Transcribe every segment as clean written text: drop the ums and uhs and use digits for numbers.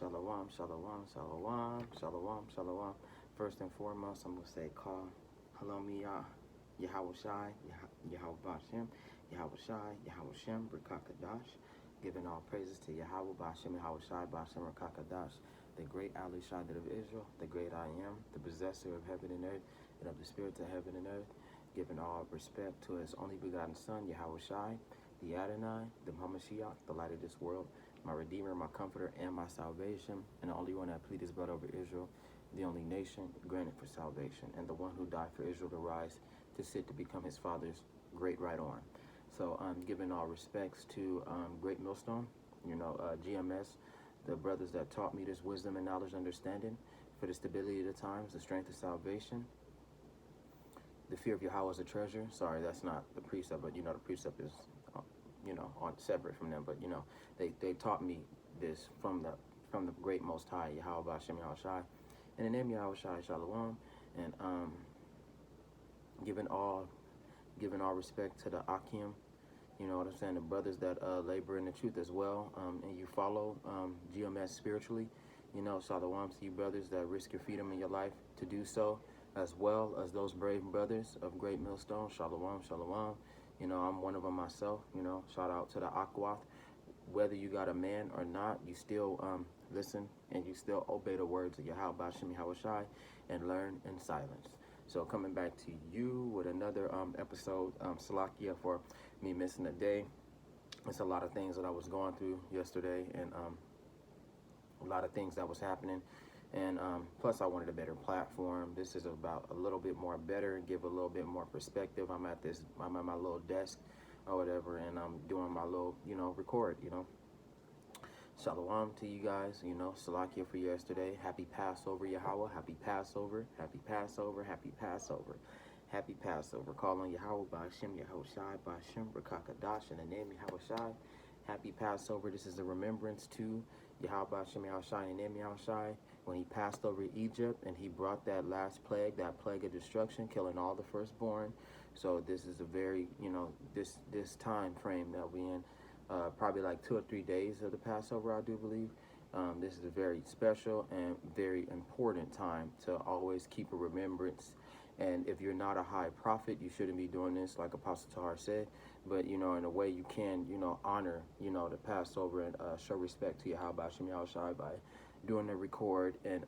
shalom, shalom, shalom, shalom, shalom. First and foremost, I'm going to say, call, hello, me, Yahweh Shai, Yahweh Bashem, Yahweh Shai, Yahweh Shem, Rakakadash, giving all praises to Yahweh Bashem, Yahweh Shai, Bashem, Rakakadash, the great Ali Shaddad of Israel, the great I am, the possessor of heaven and earth, and of the spirits of heaven and earth, giving all respect to his only begotten Son, Yahweh Shai, the Adonai, the Hamashiach, the light of this world, my Redeemer, my Comforter, and my salvation, and the only one that plead his blood over Israel, the only nation granted for salvation, and the one who died for Israel to rise to sit to become his father's great right arm. So I'm giving all respects to Great Millstone, GMS, the brothers that taught me this wisdom and knowledge and understanding for the stability of the times, the strength of salvation, the fear of Yahweh is a treasure. Sorry, that's not the precept, but the precept is on separate from them, but they taught me this from the great Most High, Yahweh Bashem Yahweh Shai, in the name of Yahweh Shai Shalom, and giving all respect to the Akim, you know what I'm saying, the brothers that labor in the truth as well, and you follow GMS spiritually, Shalom to you brothers that risk your freedom in your life to do so, as well as those brave brothers of Great Millstone. Shalom, shalom. I'm one of them myself. Shout out to the Akwath. Whether you got a man or not, you still listen and you still obey the words of Yahweh Bashem Yahweh Shai and learn in silence. So coming back to you with another episode, Salakia for me missing a day. It's a lot of things that I was going through yesterday, and a lot of things that was happening. And plus I wanted a better platform. This is about a little bit more better, give a little bit more perspective. I'm at my little desk or whatever, and I'm doing my little, record, Shalom to you guys, Salakia for yesterday. Happy Passover, Yahweh. Happy Passover, happy Passover, happy Passover. Happy Passover. Call on Yahweh, Ba'ashem, Yahweh Shai, Ba'ashem, Rakakadash, in the name of Yahweh Shai. Happy Passover. This is a remembrance to Yahweh, Ba'ashem, Yahweh Shai, in the name of Yahweh Shai, when he passed over Egypt and he brought that last plague, that plague of destruction, killing all the firstborn. So this is a very, this time frame that we in, probably like 2 or 3 days of the Passover, I do believe. This is a very special and very important time to always keep a remembrance. And if you're not a high prophet, you shouldn't be doing this, like Apostle Tahar said. But, in a way you can, honor, the Passover and show respect to Yahweh Bashem Yahweh Shai by doing a record and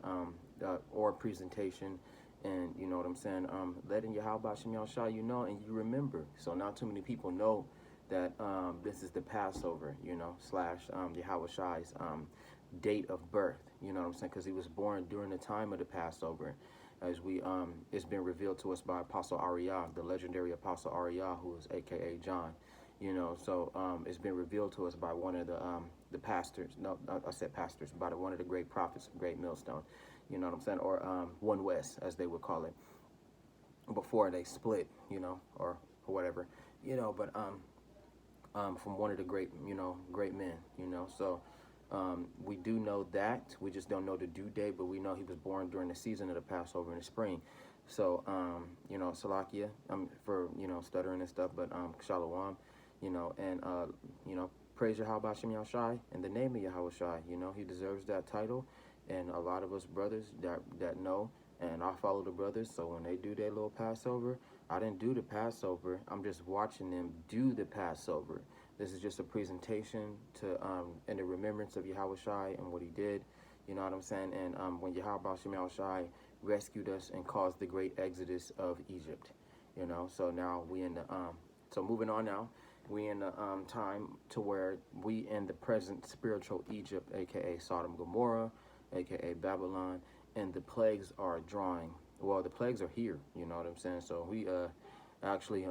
or presentation, and you know what I'm saying, letting Yahweh Bashem Yahweh Shai, and you remember. So not too many people know that this is the Passover, slash Yahweh Shai's date of birth, you know what I'm saying, because he was born during the time of the Passover, as we it's been revealed to us by Apostle Ariyah, the legendary Apostle Ariyah, who is AKA John, so it's been revealed to us by one of the pastors, no, I said pastors, by one of the great prophets of Great Millstone, you know what I'm saying, or One West, as they would call it, before they split, or whatever, but from one of the great, great men, so we do know that. We just don't know the due date, but we know he was born during the season of the Passover in the spring. So, Salakia, for, stuttering and stuff, but Shalom, and, praise Yahweh Bashem Yahweh Shai in the name of Yahweh Shai. He deserves that title, and a lot of us brothers that know, and I follow the brothers, so when they do their little Passover, I didn't do the Passover, I'm just watching them do the Passover. This is just a presentation to in the remembrance of Yahweh Shai and what he did, you know what I'm saying, and when Yahweh Bashem Yahweh Shai rescued us and caused the great exodus of Egypt, so now we in the so moving on now, we in the time to where we in the present spiritual Egypt, aka Sodom Gomorrah, aka Babylon, and the plagues are drawing. Well, the plagues are here, you know what I'm saying, so we actually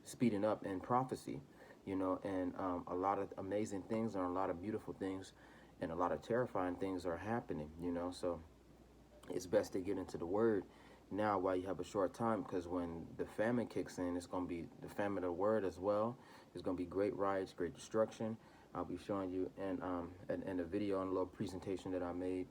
speeding up in prophecy, and a lot of amazing things and a lot of beautiful things and a lot of terrifying things are happening, so it's best to get into the word now while you have a short time, because when the famine kicks in, it's going to be the famine of the word as well. There's going to be great riots, great destruction. I'll be showing you in a video and a little presentation that I made,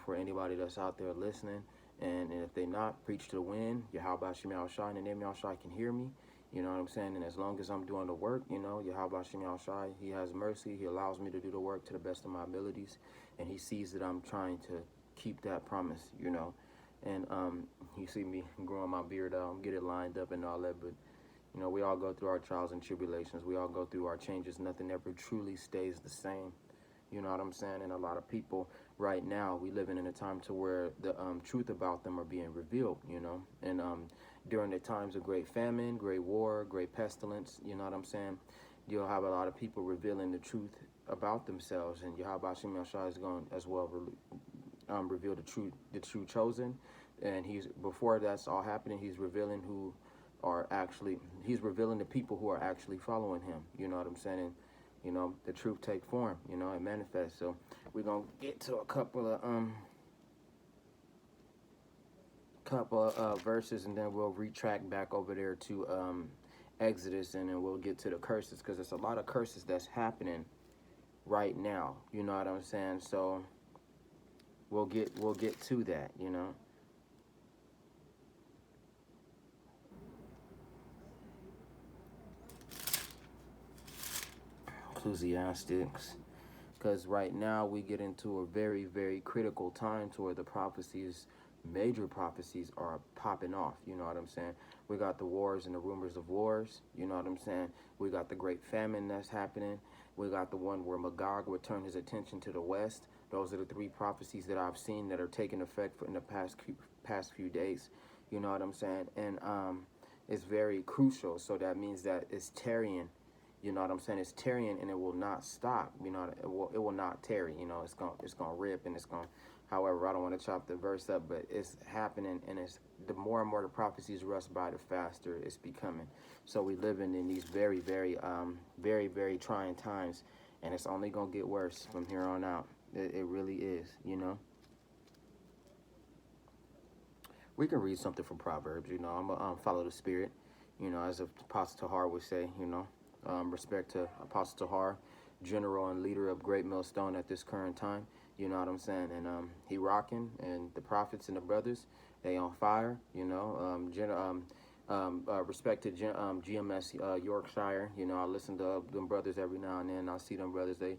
for anybody that's out there listening. And if they not, preach to the wind. Yahweh Bashem Yahweh Shai, in the name of Yahweh Shai can hear me. You know what I'm saying? And as long as I'm doing the work, you know, Yahweh Shem Shai, he has mercy. He allows me to do the work to the best of my abilities. And he sees that I'm trying to keep that promise, you know. And you see me growing my beard out, get it lined up and all that. But, you know, we all go through our trials and tribulations. We all go through our changes. Nothing ever truly stays the same. You know what I'm saying? And a lot of people right now, we living in a time to where the truth about them are being revealed, you know. And during the times of great famine, great war, great pestilence, you know what I'm saying? You'll have a lot of people revealing the truth about themselves. And Yahweh Shem Yahshua is going as well reveal the true chosen. And he's, before that's all happening, he's revealing he's revealing the people who are actually following him. You know what I'm saying? And, you know, the truth take form, you know, and manifest. So we're going to get to a couple of verses, and then we'll retract back over there to Exodus, and then we'll get to the curses, because there's a lot of curses that's happening right now. You know what I'm saying? So we'll get to that, you know. Ecclesiastics, because right now we get into a very, very critical time to where the major prophecies are popping off. You know what I'm saying? We got the wars and the rumors of wars. You know what I'm saying? We got the great famine that's happening. We got the one where Magog would turn his attention to the west. Those are the three prophecies that I've seen that are taking effect in the past few days. You know what I'm saying? And it's very crucial. So that means that it's tarrying. You know what I'm saying? It's tarrying, and it will not stop. You know, it will not tarry. You know, it's gonna rip, and it's gonna. However, I don't want to chop the verse up, but it's happening, and it's the more and more the prophecies rush by, the faster it's becoming. So we living in these very, very, very, very trying times, and it's only gonna get worse from here on out. It really is. You know. We can read something from Proverbs. You know, I'm gonna follow the spirit. You know, as Apostle Tahar would say. You know. Respect to Apostle Tahar, general and leader of Great Millstone at this current time. You know what I'm saying? And he rocking, and the prophets and the brothers, they on fire. You know, respect to GMS Yorkshire. You know, I listen to them brothers every now and then. I see them brothers. They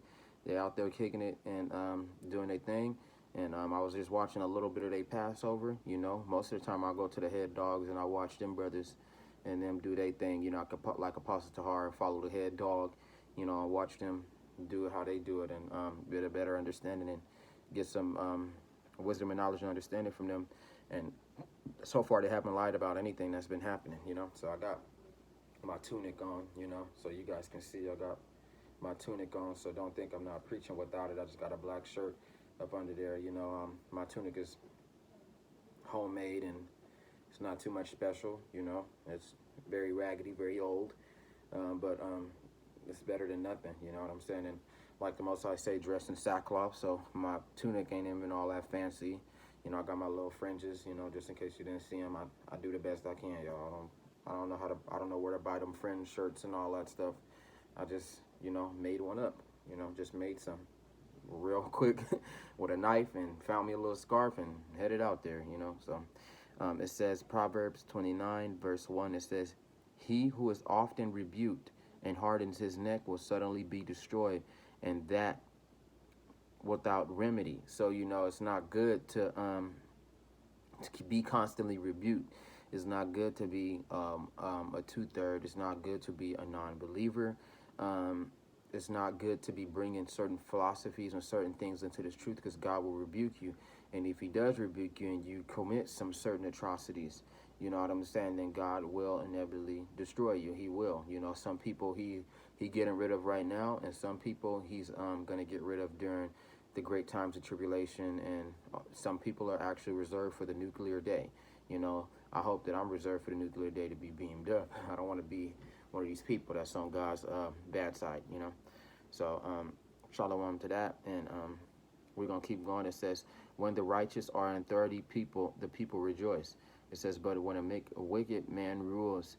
out there kicking it and doing their thing. And I was just watching a little bit of their Passover. You know, most of the time I go to the Head Dogs and I watch them brothers and them do their thing. You know, I could, like Apostle Tahar, follow the Head Dog, you know, and watch them do it how they do it, and get a better understanding and get some wisdom and knowledge and understanding from them. And so far, they haven't lied about anything that's been happening, you know. So I got my tunic on, you know, so you guys can see I got my tunic on. So don't think I'm not preaching without it. I just got a black shirt up under there, you know. My tunic is homemade, and it's not too much special, you know. It's very raggedy, very old, but it's better than nothing, you know what I'm saying? And like the Most High say, dressed in sackcloth, so my tunic ain't even all that fancy. You know, I got my little fringes, you know, just in case you didn't see them. I do the best I can, y'all. I don't know where to buy them fringe shirts and all that stuff. I just, you know, made one up, you know, just made some real quick with a knife and found me a little scarf and headed out there, you know. So it says, Proverbs 29 verse 1, it says, he who is often rebuked and hardens his neck will suddenly be destroyed, and that without remedy. So, you know, it's not good to be constantly rebuked. It's not good to be a two-third. It's not good to be a non-believer. It's not good to be bringing certain philosophies and certain things into this truth, because God will rebuke you. And if he does rebuke you and you commit some certain atrocities, you know what I'm saying, then God will inevitably destroy you. He will. You know, some people he getting rid of right now, and some people he's going to get rid of during the great times of tribulation, and some people are actually reserved for the nuclear day. You know, I hope that I'm reserved for the nuclear day to be beamed up. I don't want to be one of these people that's on God's bad side, you know. So, shalom to that, and we're going to keep going. It says, when the righteous are in 30 people, the people rejoice. It says, but when a wicked man rules,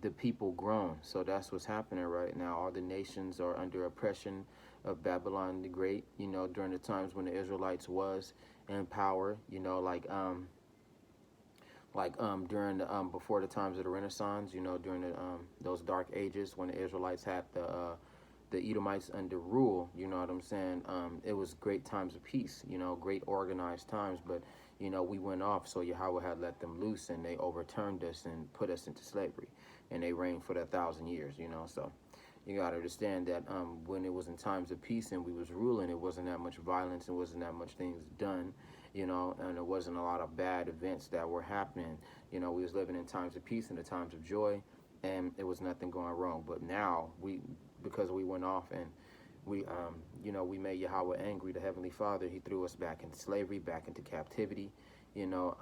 the people groan. So that's what's happening right now. All the nations are under oppression of Babylon the Great, you know, during the times when the Israelites was in power, you know, like like during the before the times of the Renaissance, you know, during the those dark ages when the Israelites had the Edomites under rule, you know what I'm saying? It was great times of peace, you know, great organized times, but you know, we went off, so Yahweh had let them loose, and they overturned us and put us into slavery, and they reigned for 1,000 years, you know. So you gotta understand that when it was in times of peace and we was ruling, it wasn't that much violence, it wasn't that much things done, you know, and there wasn't a lot of bad events that were happening. You know, we was living in times of peace and the times of joy, and it was nothing going wrong. But now because we went off and we you know, we made Yahweh angry, the Heavenly Father. He threw us back into slavery, back into captivity. You know,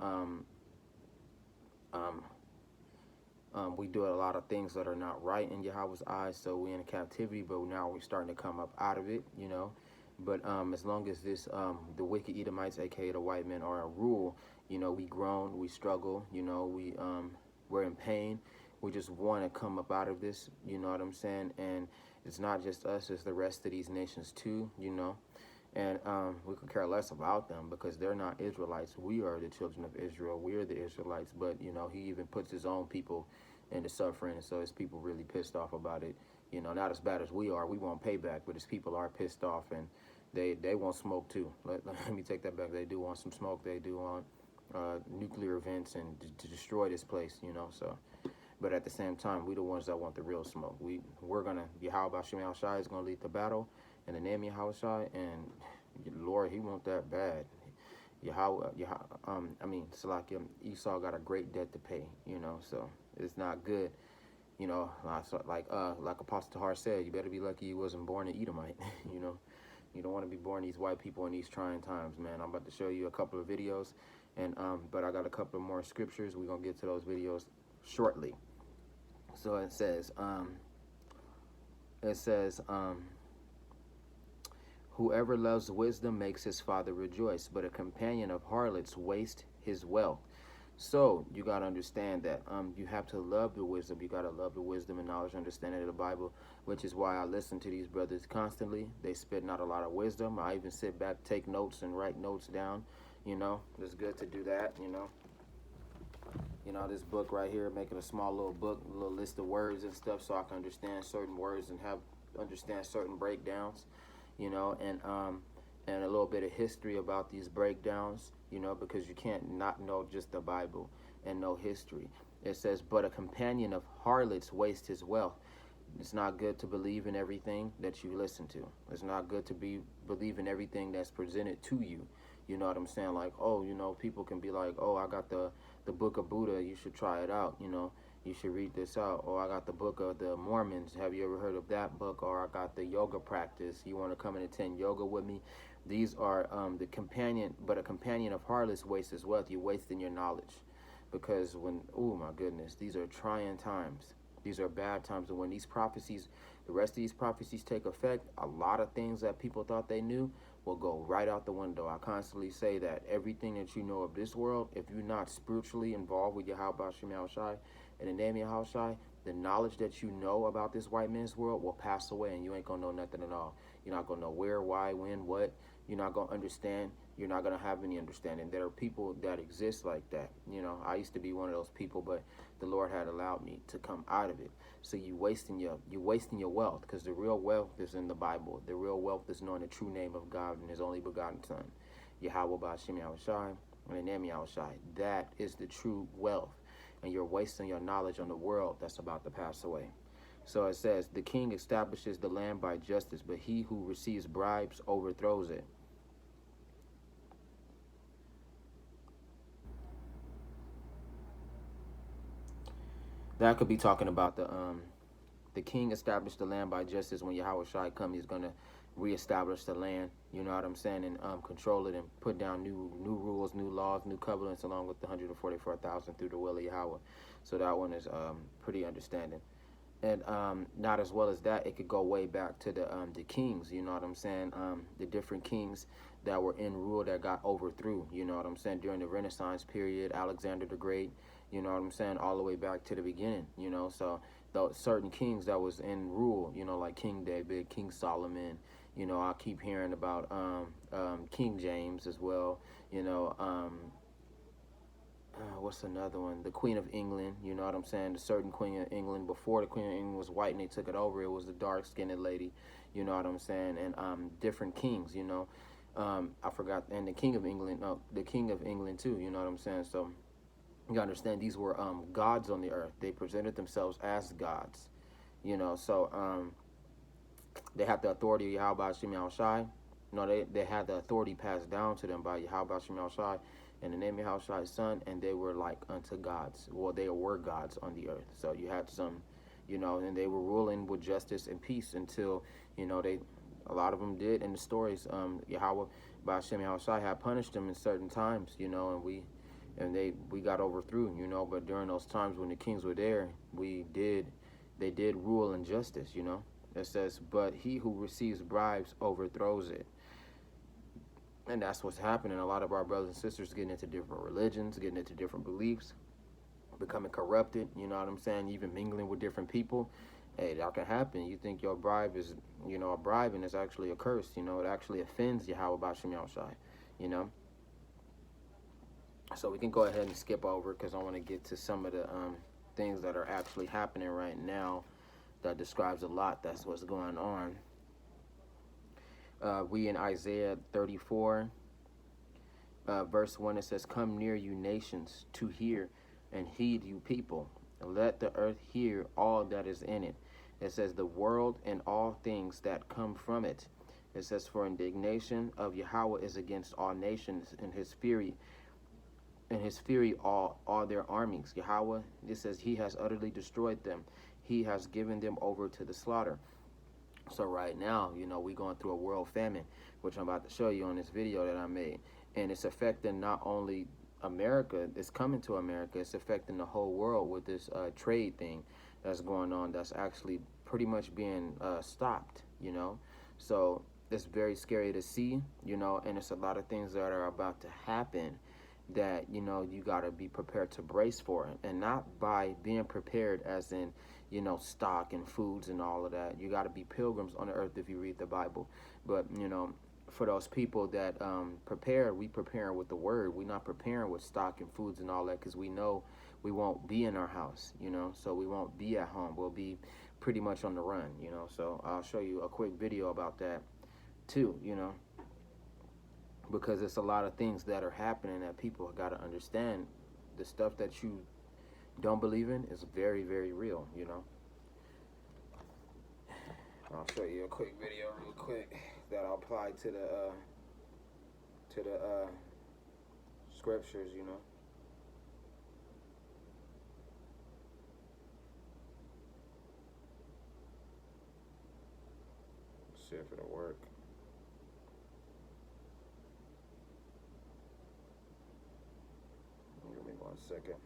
we do a lot of things that are not right in Yahweh's eyes, so we're in captivity, but now we're starting to come up out of it, you know. But as long as this the wicked Edomites, aka the white men, are in rule, you know, we groan, we struggle, you know, we're in pain. We just want to come up out of this, you know what I'm saying? And it's not just us, it's the rest of these nations too, you know. And we could care less about them because they're not Israelites. We are the children of Israel. We are the Israelites. But, you know, he even puts his own people into suffering. And so his people really pissed off about it. You know, not as bad as we are. We want payback, but his people are pissed off. And they want smoke, too. Let me take that back. They do want some smoke. They do want nuclear events and to destroy this place, you know. So, but at the same time, we the ones that want the real smoke. We're going to, Yahweh Shem Shai is going to lead the battle. In the name of Yahweh Shai, and Lord, he want that bad. Salakia, Esau got a great debt to pay, you know, so it's not good. You know, like Apostle Tahar said, you better be lucky you wasn't born an Edomite, you know. You don't want to be born these white people in these trying times, man. I'm about to show you a couple of videos, and but I got a couple of more scriptures. We're gonna get to those videos shortly. So it says, whoever loves wisdom makes his father rejoice, but a companion of harlots wastes his wealth. So you got to understand that you have to love the wisdom. You got to love the wisdom and knowledge and understanding of the Bible, which is why I listen to these brothers constantly. They spit out a lot of wisdom. I even sit back, take notes, and write notes down. You know, it's good to do that, you know. You know, this book right here, making a small little book, a little list of words and stuff so I can understand certain words and understand certain breakdowns. You know, and a little bit of history about these breakdowns, you know, because you can't not know just the Bible and know history. It says, but a companion of harlots wastes his wealth. It's not good to believe in everything that you listen to. It's not good to believe in everything that's presented to you. You know what I'm saying? Like, oh, you know, people can be like, oh, I got the book of Buddha. You should try it out, you know. You should read this out. Or I got the book of the Mormons. Have you ever heard of that book? Or I got the yoga practice. You want to come and attend yoga with me? These are the companion, but a companion of harlots wastes his wealth. You're wasting your knowledge. Because oh my goodness, these are trying times. These are bad times. And when these prophecies, the rest of these prophecies take effect, a lot of things that people thought they knew will go right out the window. I constantly say that everything that you know of this world, if you're not spiritually involved with Yahweh Shem Shai, and the name of Yahweh Shai, the knowledge that you know about this white man's world will pass away, and you ain't gonna know nothing at all. You're not gonna know where, why, when, what. You're not gonna understand. You're not gonna have any understanding. There are people that exist like that. You know, I used to be one of those people, but the Lord had allowed me to come out of it. So you're wasting your wealth, because the real wealth is in the Bible. The real wealth is knowing the true name of God and His only begotten Son, Yahweh B'Shem Yahweh Shai, and the name Yahweh Shai. That is the true wealth. And you're wasting your knowledge on the world that's about to pass away. So it says, the king establishes the land by justice, but he who receives bribes overthrows it. That could be talking about the king established the land by justice. When Yahweh Shai come, he's going to reestablish the land, you know what I'm saying, and control it and put down new rules, new laws, new covenants, along with the 144,000 through the will of Yahweh. So that one is pretty understanding. And not as well as that, it could go way back to the kings, you know what I'm saying, the different kings that were in rule that got overthrew, you know what I'm saying, during the Renaissance period, Alexander the Great, you know what I'm saying, all the way back to the beginning, you know. So those certain kings that was in rule, you know, like King David, King Solomon, you know, I keep hearing about King James as well, you know, What's another one? The Queen of England. You know what I'm saying? The certain Queen of England. Before the Queen of England was white and they took it over, it was the dark skinned lady. You know what I'm saying? And different kings. You know, I forgot. And the King of England. No, the King of England too. You know what I'm saying? So you understand these were gods on the earth. They presented themselves as gods. You know, so they had the authority of Yahweh Shem Shai. No, they had the authority passed down to them by Yahweh Shem Shai and the name of Yahweh Shai's son, and they were like unto gods. Well, they were gods on the earth. So you had some, you know, and they were ruling with justice and peace until, you know, a lot of them did in the stories. Yahweh by Shem Shai had punished them in certain times, you know, and we got overthrew, you know. But during those times when the kings were there, they did rule in justice, you know. It says, but he who receives bribes overthrows it. And that's what's happening. A lot of our brothers and sisters getting into different religions, getting into different beliefs, becoming corrupted, you know what I'm saying? Even mingling with different people. Hey, that can happen. You think your bribe is, you know, a bribe, and it's actually a curse. You know, it actually offends Yahweh B'Shem Yahushai, you know? So we can go ahead and skip over because I want to get to some of the things that are actually happening right now that describes a lot. That's what's going on. We in Isaiah 34, verse 1, it says, come near, you nations, to hear, and heed, you people. Let the earth hear all that is in it. It says, the world and all things that come from it. It says, for indignation of Yahweh is against all nations, and his fury all their armies. Yahweh, it says, he has utterly destroyed them. He has given them over to the slaughter. So right now, you know, we're going through a world famine, which I'm about to show you on this video that I made. And it's affecting not only America, it's coming to America, it's affecting the whole world with this trade thing that's going on that's actually pretty much being stopped, you know. So it's very scary to see, you know, and it's a lot of things that are about to happen that, you know, you got to be prepared to brace for it. And not by being prepared as in, you know, stock and foods and all of that. You got to be pilgrims on the earth if you read the Bible. But, you know, for those people that prepare, we preparing with the word. We not preparing with stock and foods and all that because we know we won't be in our house, you know, so we won't be at home. We'll be pretty much on the run, you know. So I'll show you a quick video about that too, you know, because it's a lot of things that are happening that people got to understand. The stuff that you don't believe in is very, very real, you know. I'll show you a quick video real quick that I'll apply to the scriptures, you know. Let's see if it'll work. Give me 1 second.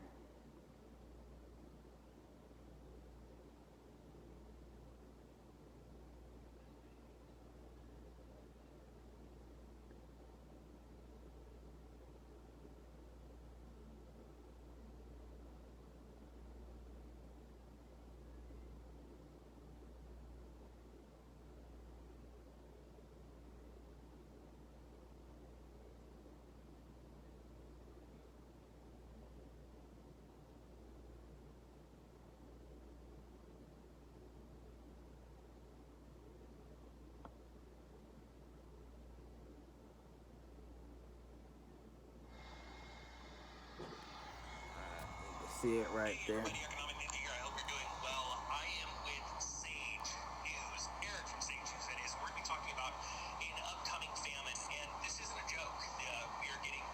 See it right there. I hope you're doing well. I am with Sage News, Eric from Sage News, that is. We're going to be talking about an upcoming famine, and this isn't a joke. We are getting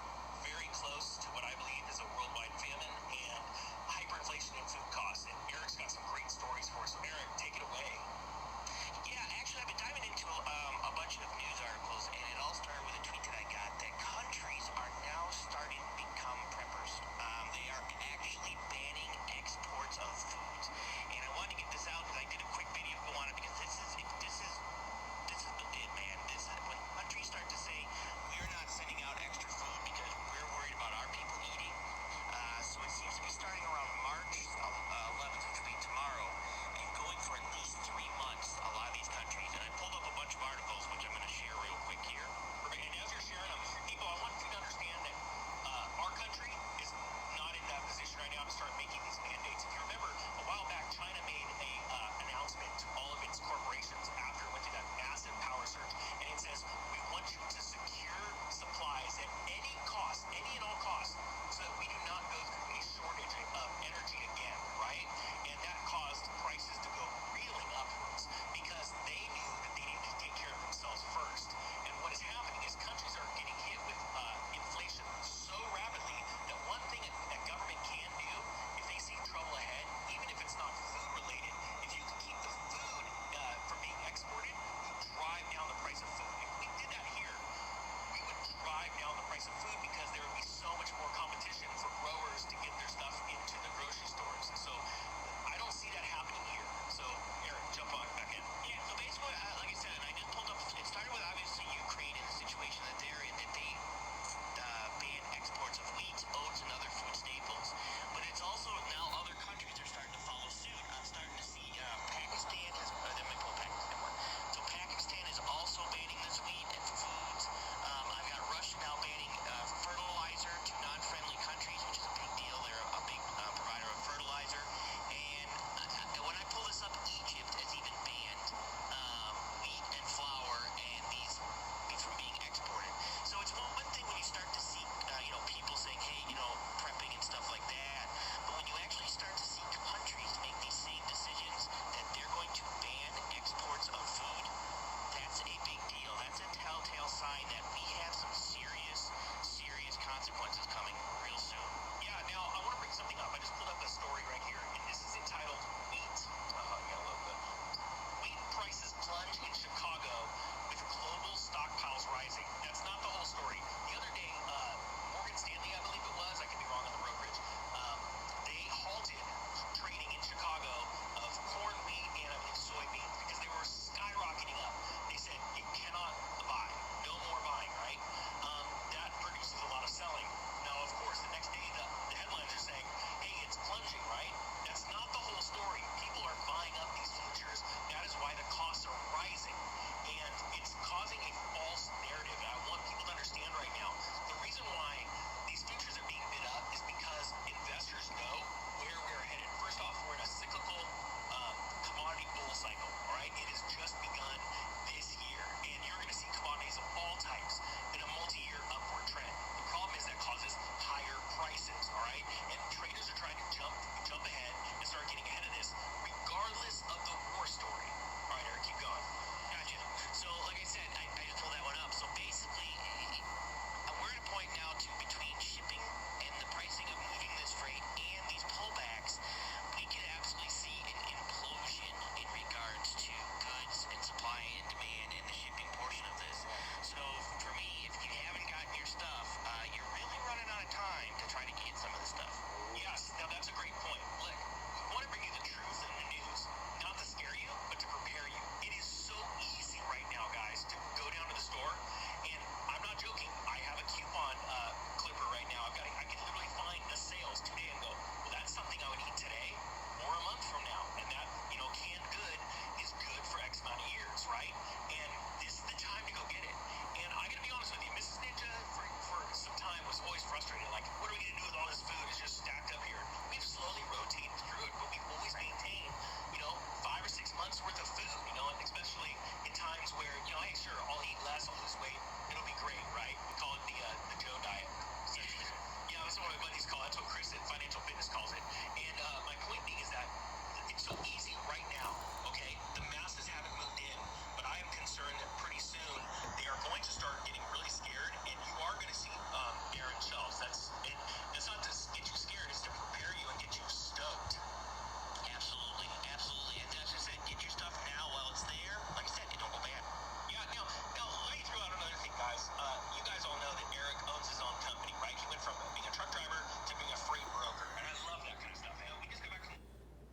very close to what I believe is a worldwide famine and hyperinflation in food costs. And Eric's got some great stories for us. So Eric, take it away. Yeah, actually, I've been diving into a bunch of news articles, and it all started with a tweet that I got that countries are now starting to become preppers. They are actually banning exports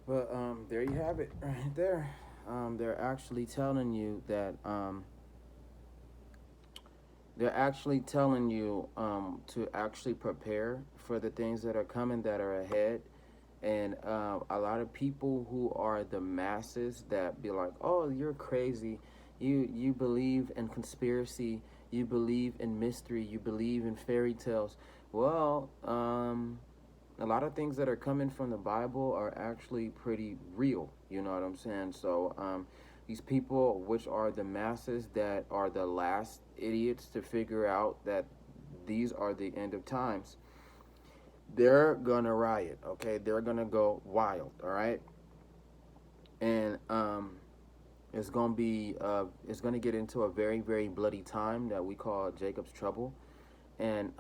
But there you have it, right there. They're actually telling you that they're actually telling you to actually prepare for the things that are coming, that are ahead. And a lot of people who are the masses that be like, "Oh, you're crazy. You believe in conspiracy. You believe in mystery. You believe in fairy tales." Well, a lot of things that are coming from the Bible are actually pretty real. You know what I'm saying? So these people, which are the masses that are the last idiots to figure out that these are the end of times, they're gonna riot. Okay, they're gonna go wild. All right, and it's gonna get into a very very bloody time that we call Jacob's trouble, and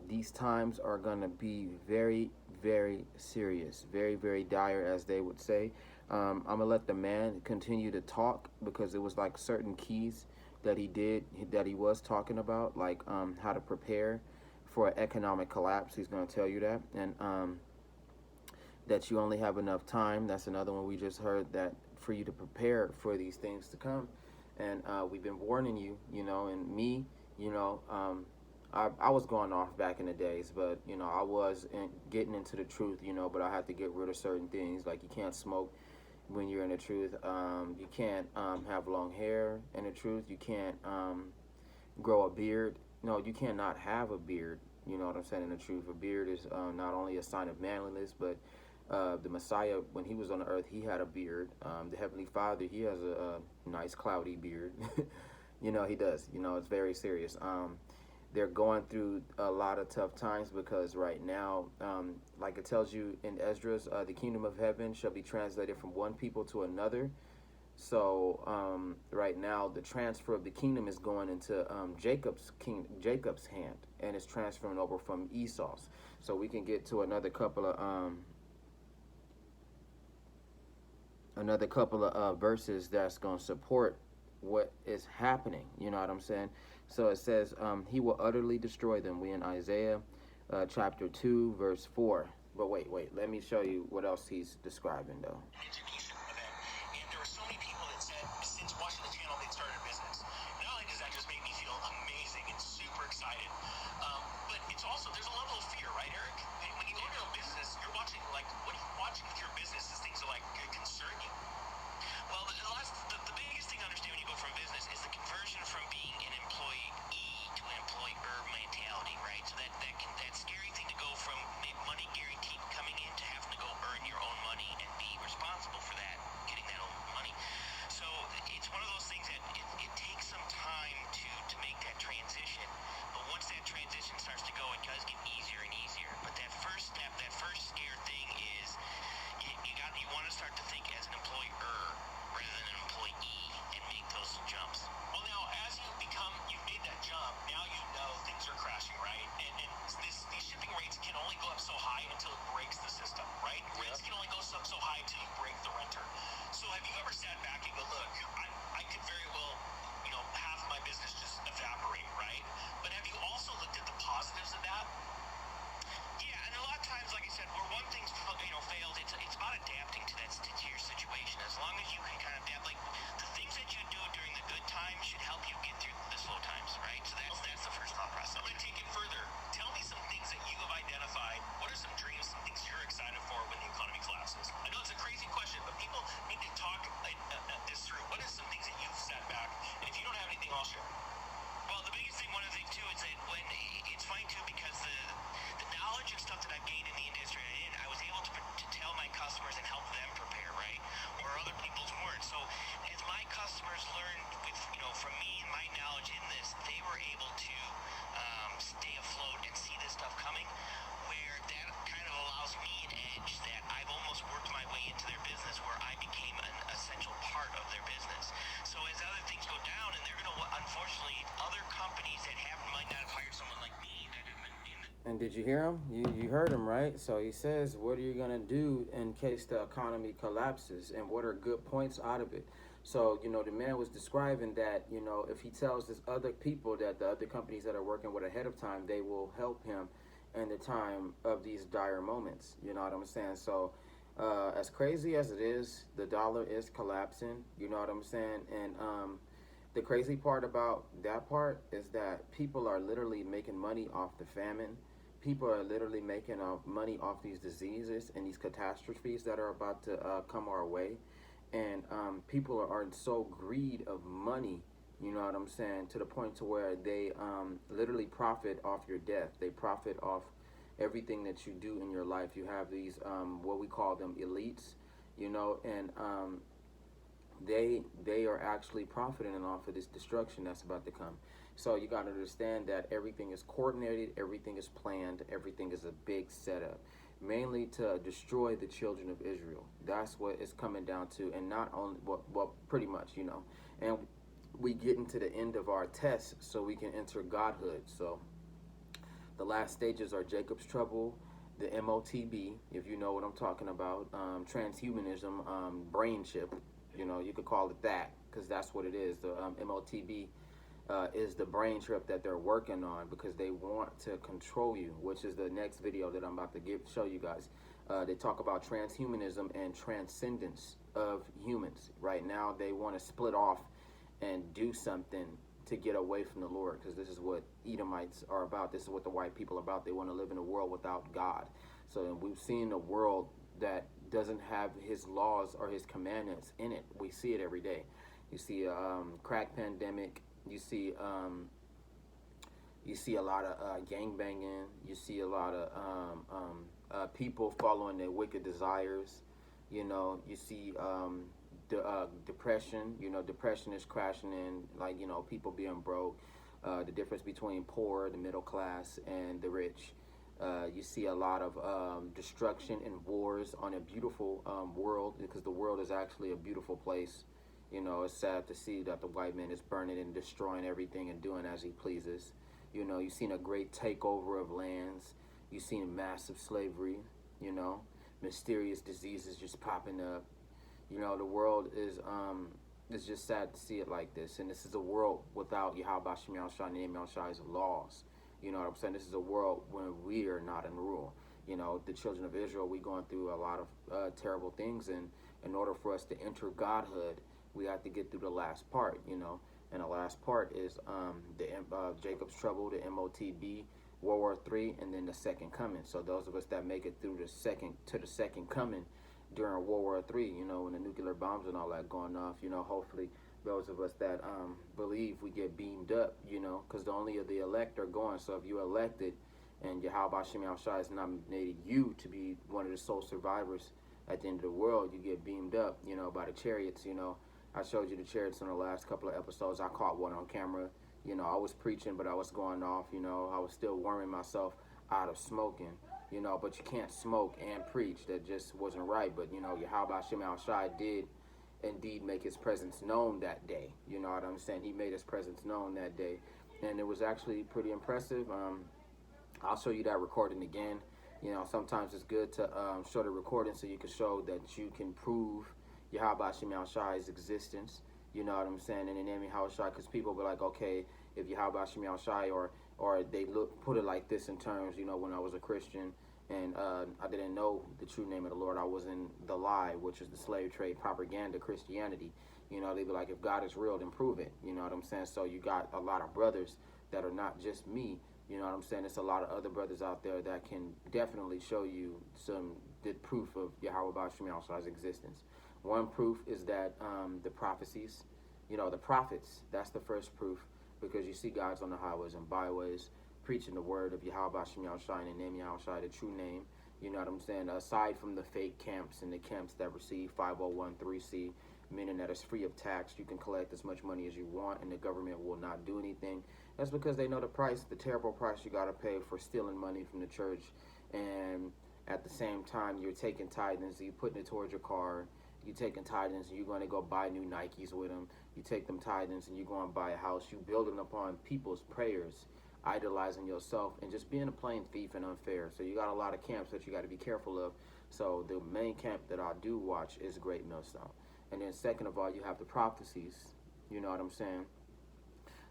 these times are gonna be very very serious, very very dire, as they would say. I'm gonna let the man continue to talk because it was like certain keys that he was talking about, like how to prepare for an economic collapse. He's gonna tell you that, and that you only have enough time. That's another one we just heard, that for you to prepare for these things to come. And we've been warning you, and me, you know, I was going off back in the days, but, I was getting into the truth, but I had to get rid of certain things. Like, you can't smoke when you're in the truth. You can't have long hair in the truth. You can't grow a beard. No, you cannot have a beard. You know what I'm saying? In the truth, a beard is not only a sign of manliness, but the Messiah, when he was on the earth, he had a beard. The Heavenly Father, he has a nice cloudy beard. He does. It's very serious. They're going through a lot of tough times because right now, like it tells you in Esdras, the kingdom of heaven shall be translated from one people to another. So right now, the transfer of the kingdom is going into Jacob's hand, and it's transferring over from Esau's. So we can get to another couple of verses that's going to support what is happening. You know what I'm saying? So it says, he will utterly destroy them. We in Isaiah chapter 2, verse 4. But wait, let me show you what else he's describing, though. Education event. And there were so many people that said since watching the channel they'd started a business. Not only does that just make me feel amazing and super excited, but it's also, there's a level of fear, right, Eric? When you go into a business, you're watching, like, what are you watching with your business? These things are, like, concern you. Well, the biggest thing to understand when you go from business is the conversion from being an employee to an employer mentality, right? So that scary thing to go from money guaranteed coming in to having to go earn your own money and be responsible for that, getting that own money. So it's one of those things that it takes some time to make that transition. But once that transition starts to go, it does get easier and easier. But that first step, that first scared thing is you want to start to think as an employer rather than an employee and make those jumps. Well, now, as you've made that jump, now you know things are crashing, right? And these shipping rates can only go up so high until it breaks the system, right? Yeah. Rents can only go up so high until you break the renter. So have you ever sat back and go, look, I could very well, half my business just evaporate, right? But have you also looked at the positives of that? Yeah, and a lot of times, like I said, where one thing's failed, it's about adapting to your situation. As long as you can kind of adapt, like the things that you do during the good times should help you get through the slow times, right? So that's the first thought process. I'm going to take it further. Tell me some things that you have identified. What are some dreams, some things you're excited for when the economy collapses? I know it's a crazy question, but people need to talk this through. What are some things that you've set back? And if you don't have anything, I'll share. Well, the biggest thing, one of the things too, is that when it's funny too, because the knowledge and stuff that I've gained in the industry, I was able to tell my customers and help them prepare, right? Or other people's weren't. So as my customers learned from me and my knowledge in this, they were able to stay afloat and see this stuff coming, where that kind of allows me an edge that I've almost worked my way into their business, where I became an essential part of their business. So as other things go down, and they're going to, unfortunately, other companies that might not have hired someone like me that have been in the... And did you hear him? You heard him, right? So he says, what are you going to do in case the economy collapses, and what are good points out of it? So, the man was describing that, if he tells this other people that the other companies that are working with ahead of time, they will help him in the time of these dire moments. You know what I'm saying? So As crazy as it is, the dollar is collapsing. You know what I'm saying? And the crazy part about that part is that people are literally making money off the famine. People are literally making money off these diseases and these catastrophes that are about to come our way. And people are so greed of money, you know what I'm saying, to the point to where they literally profit off your death. They profit off everything that you do in your life. You have these what we call them elites, you know, and they are actually profiting off of this destruction that's about to come. So you got to understand that everything is coordinated, everything is planned, everything is a big setup, mainly to destroy the children of Israel. That's what it's coming down to, and not only well pretty much, you know. And we get into the end of our test so we can enter godhood. So the last stages are Jacob's trouble, the MOTB, if you know what I'm talking about, transhumanism, brain chip. You know, you could call it that because that's what it is. The MOTB is the brain trip that they're working on because they want to control you, which is the next video that I'm about to show you guys. They talk about transhumanism and transcendence of humans. Right now, they want to split off and do something to get away from the Lord, because this is what Edomites are about. This is what the white people are about. They want to live in a world without God. So we've seen a world that doesn't have his laws or his commandments in it. We see it every day. You see crack pandemic. You see a lot of gang banging. You see a lot of people following their wicked desires. You know, you see depression. You know, depression is crashing in, like, you know, people being broke. The difference between poor, the middle class, and the rich. You see a lot of destruction and wars on a beautiful world, because the world is actually a beautiful place. You know, it's sad to see that the white man is burning and destroying everything and doing as he pleases. You know, you've seen a great takeover of lands. You've seen massive slavery, you know, mysterious diseases just popping up. You know, the world is it's just sad to see it like this. And this is a world without Yahweh Shem Yahushua and Yahshua's laws. You know what I'm saying? This is a world when we are not in rule. You know, the children of Israel, we going through a lot of terrible things. And in order for us to enter godhood, we have to get through the last part, you know. And the last part is Jacob's trouble, the MOTB, World War III, and then the second coming. So those of us that make it through the second coming during World War III, you know, when the nuclear bombs and all that going off, you know, hopefully those of us that believe we get beamed up, you know, because only the elect are going. So if you elected and Yahweh Shem Yahushua has nominated you to be one of the sole survivors at the end of the world, you get beamed up, you know, by the chariots. You know, I showed you the chariots in the last couple of episodes. I caught one on camera. You know, I was preaching, but I was going off. You know, I was still worming myself out of smoking. You know, but you can't smoke and preach. That just wasn't right. But, you know, Yahweh Shem Yahushua did indeed make his presence known that day. You know what I'm saying? He made his presence known that day. And it was actually pretty impressive. I'll show you that recording again. You know, sometimes it's good to show the recording so you can show that you can prove Yahweh Shem Yahushua's existence. You know what I'm saying? In the name of Yahushua, because people be like, okay, if Yahweh Shem Yahushua, or they put it like this in terms, you know, when I was a Christian and I didn't know the true name of the Lord, I was in the lie, which is the slave trade propaganda Christianity. You know, they be like, if God is real, then prove it. You know what I'm saying? So you got a lot of brothers that are not just me. You know what I'm saying? There's a lot of other brothers out there that can definitely show you the proof of Yahweh Shem Yahushua's existence. One proof is that the prophecies, you know, the prophets, that's the first proof, because you see guys on the highways and byways preaching the word of Yahweh Shem Yahushua and the name Yahushua, the true name. You know what I'm saying? Aside from the fake camps and the camps that receive 501(c), meaning that it's free of tax, you can collect as much money as you want and the government will not do anything. That's because they know the price, the terrible price you got to pay for stealing money from the church. And at the same time, you're taking tithings, you're putting it towards your car. You taking tithings and you're going to go buy new Nikes with them. You take them tithings and you're going to buy a house. You building upon people's prayers, idolizing yourself, and just being a plain thief and unfair. So you got a lot of camps that you got to be careful of. So the main camp that I do watch is Great Millstone. And then second of all, you have the prophecies. You know what I'm saying?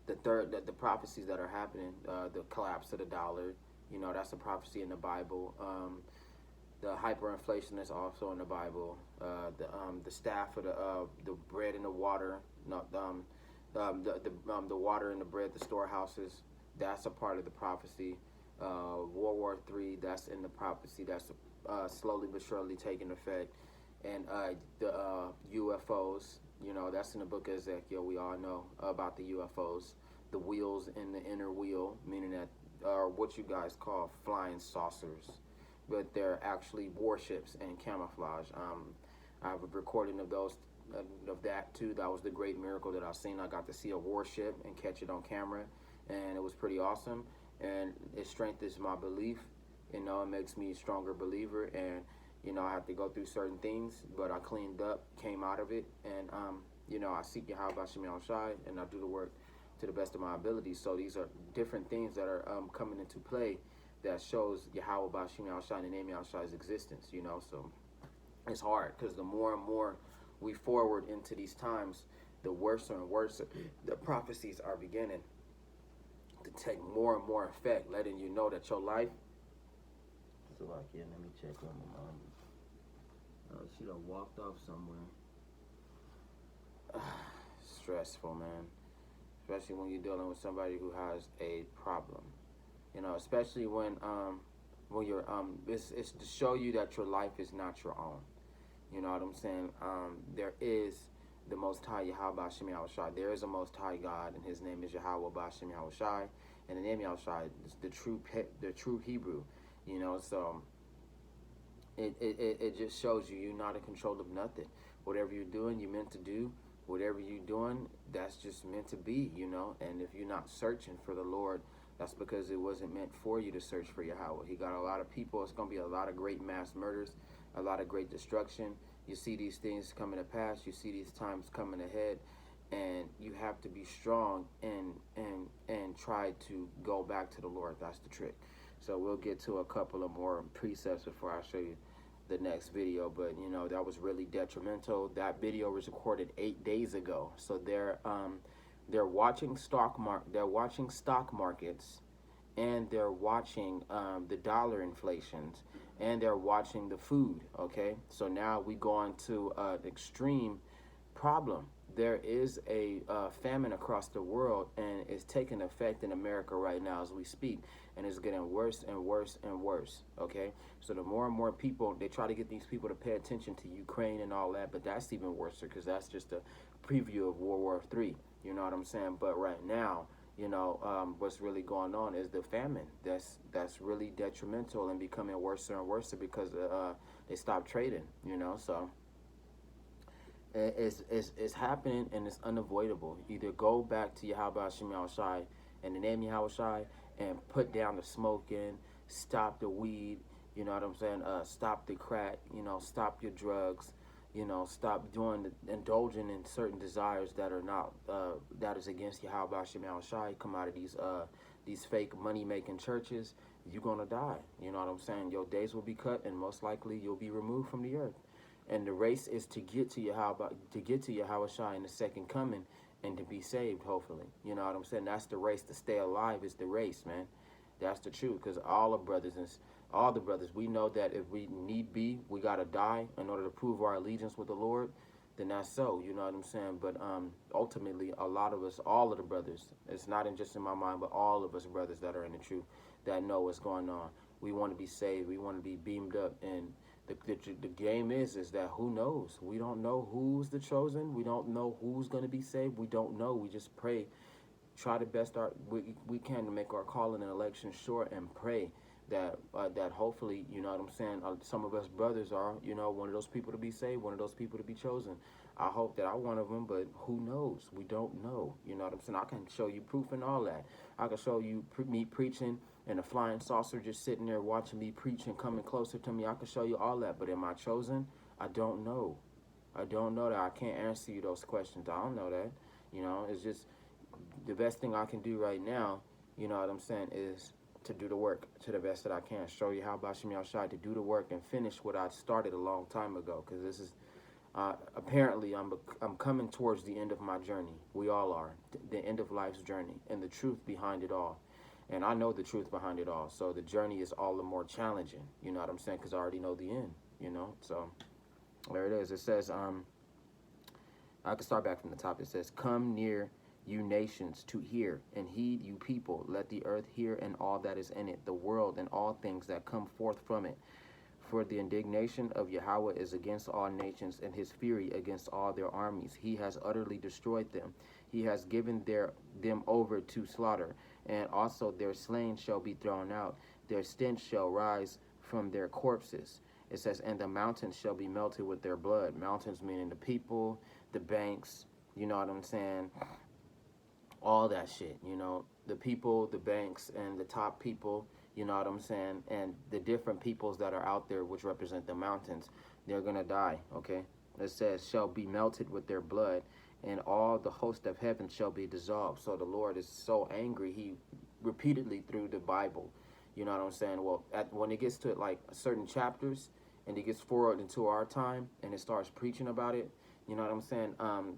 The third, the prophecies that are happening, the collapse of the dollar. You know, that's a prophecy in the Bible. The hyperinflation is also in the Bible. The staff of the bread and the water, no, the water and the bread, the storehouses. That's a part of the prophecy. World War III. That's in the prophecy. That's slowly but surely taking effect. And the UFOs. You know, that's in the book of Ezekiel. We all know about the UFOs. The wheels in the inner wheel, meaning that are what you guys call flying saucers, but they're actually warships and camouflage. I have a recording of those, of that too. That was the great miracle that I've seen. I got to see a warship and catch it on camera, and it was pretty awesome. And it strengthens my belief. You know, it makes me a stronger believer. And you know, I have to go through certain things, but I cleaned up, came out of it, and you know, I seek Yahweh Bashim Shai, and I do the work to the best of my ability. So these are different things that are coming into play that shows Yahweh Bashim Shai and the name Shai's existence, you know. So it's hard because the more and more we forward into these times, the worse and worse the prophecies are beginning to take more and more effect, letting you know that your life. So like, yeah, let me check on my mom. She done walked off somewhere. Stressful, man. Especially when you're dealing with somebody who has a problem. You know, especially when you're it's to show you that your life is not your own. You know what I'm saying? There is the Most High Yahweh Bashim Yahushai. There is a Most High God, and His name is Yahweh Bashim Yahushai, and the name Yahushai is the true Hebrew. You know, so it just shows you're not in control of nothing. Whatever you're doing, you're meant to do. Whatever you're doing, that's just meant to be, you know. And if you're not searching for the Lord, that's because it wasn't meant for you to search for Yahweh. He got a lot of people. It's going to be a lot of great mass murders, a lot of great destruction. You see these things coming to pass. You see these times coming ahead. And you have to be strong and try to go back to the Lord. That's the trick. So we'll get to a couple of more precepts before I show you the next video, but you know, that was really detrimental. That video was recorded 8 days ago. So they're watching stock markets, and they're watching the dollar inflations, and they're watching the food. Okay, so now we go on to an extreme problem. There is a famine across the world, and it's taking effect in America right now as we speak, and it's getting worse and worse and worse. Okay, so the more and more people, they try to get these people to pay attention to Ukraine and all that, but that's even worse because that's just a preview of World War III. You know what I'm saying? But right now, you know, what's really going on is the famine. That's really detrimental and becoming worse and worse because they stopped trading. You know, so. It's happening, and it's unavoidable. Either go back to Yahweh Hashem Yahushai and the name Yahweh Shai and put down the smoking, stop the weed, you know what I'm saying? Stop the crack, you know, stop your drugs, you know, stop indulging in certain desires that are not that is against Yahweh Hashem Yahushai. Come out of these fake money making churches, you're gonna die. You know what I'm saying? Your days will be cut, and most likely you'll be removed from the earth. And the race is to get to Yahweh Shai in the second coming and to be saved, hopefully. You know what I'm saying? That's the race. To stay alive is the race, man. That's the truth. Because all the brothers, we know that if we need be, we got to die in order to prove our allegiance with the Lord, then that's so. You know what I'm saying? But ultimately, a lot of us, all of the brothers, it's not just in my mind, but all of us brothers that are in the truth, that know what's going on. We want to be saved. We want to be beamed up. And the game is that who knows? We don't know who's the chosen. We don't know who's going to be saved. We don't know. We just pray, try the best we can to make our calling and election sure, and pray that that hopefully, you know what I'm saying, some of us brothers are, you know, one of those people to be saved, one of those people to be chosen. I hope that I'm one of them, but who knows? We don't know. You know what I'm saying? I can show you proof and all that. I can show you me preaching and a flying saucer just sitting there watching me preach and coming closer to me. I can show you all that, but am I chosen? I don't know. I don't know that. I can't answer you those questions. I don't know that. You know, it's just the best thing I can do right now, you know what I'm saying, is to do the work to the best that I can. Show you how Bashim Yahushai to do the work and finish what I started a long time ago, because this is apparently I'm coming towards the end of my journey. We all are. The end of life's journey and the truth behind it all. And I know the truth behind it all. So the journey is all the more challenging. You know what I'm saying? Because I already know the end. You know. So there it is. It says, I can start back from the top. It says, "Come near, you nations, to hear, and heed, you people. Let the earth hear and all that is in it, the world and all things that come forth from it. For the indignation of Yahweh is against all nations, and his fury against all their armies. He has utterly destroyed them. He has given them over to slaughter, and also their slain shall be thrown out. Their stench shall rise from their corpses." It says, "And the mountains shall be melted with their blood." Mountains meaning the people, the banks, you know what I'm saying? All that shit, you know, the people, the banks, and the top people, you know what I'm saying? And the different peoples that are out there, which represent the mountains, they're gonna die, okay? It says, "Shall be melted with their blood, and all the host of heaven shall be dissolved." So the Lord is so angry, he repeatedly through the Bible, you know what I'm saying? Well, when it gets to like certain chapters, and it gets forward into our time, and it starts preaching about it, you know what I'm saying?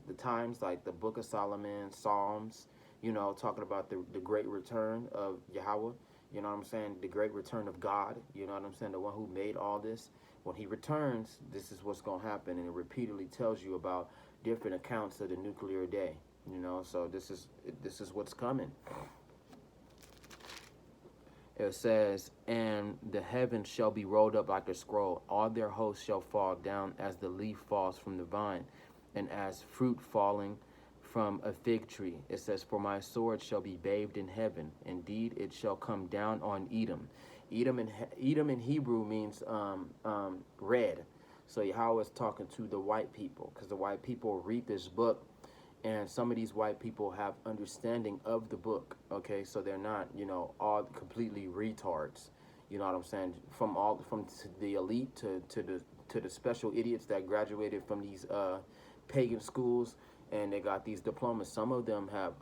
The times like the Book of Solomon, Psalms, you know, talking about the great return of Yahweh, you know what I'm saying? The great return of God, you know what I'm saying? The one who made all this. When he returns, this is what's going to happen. And it repeatedly tells you about different accounts of the nuclear day, you know? So this is what's coming. It says, "And the heavens shall be rolled up like a scroll. All their hosts shall fall down as the leaf falls from the vine, and as fruit falling from a fig tree." It says, "For my sword shall be bathed in heaven. Indeed, it shall come down on Edom." Edom in Hebrew means red. So Yahweh is talking to the white people, because the white people read this book, and some of these white people have understanding of the book, okay? So they're not, you know, all completely retards, you know what I'm saying? From the elite to the special idiots that graduated from these pagan schools, and they got these diplomas. Some of them have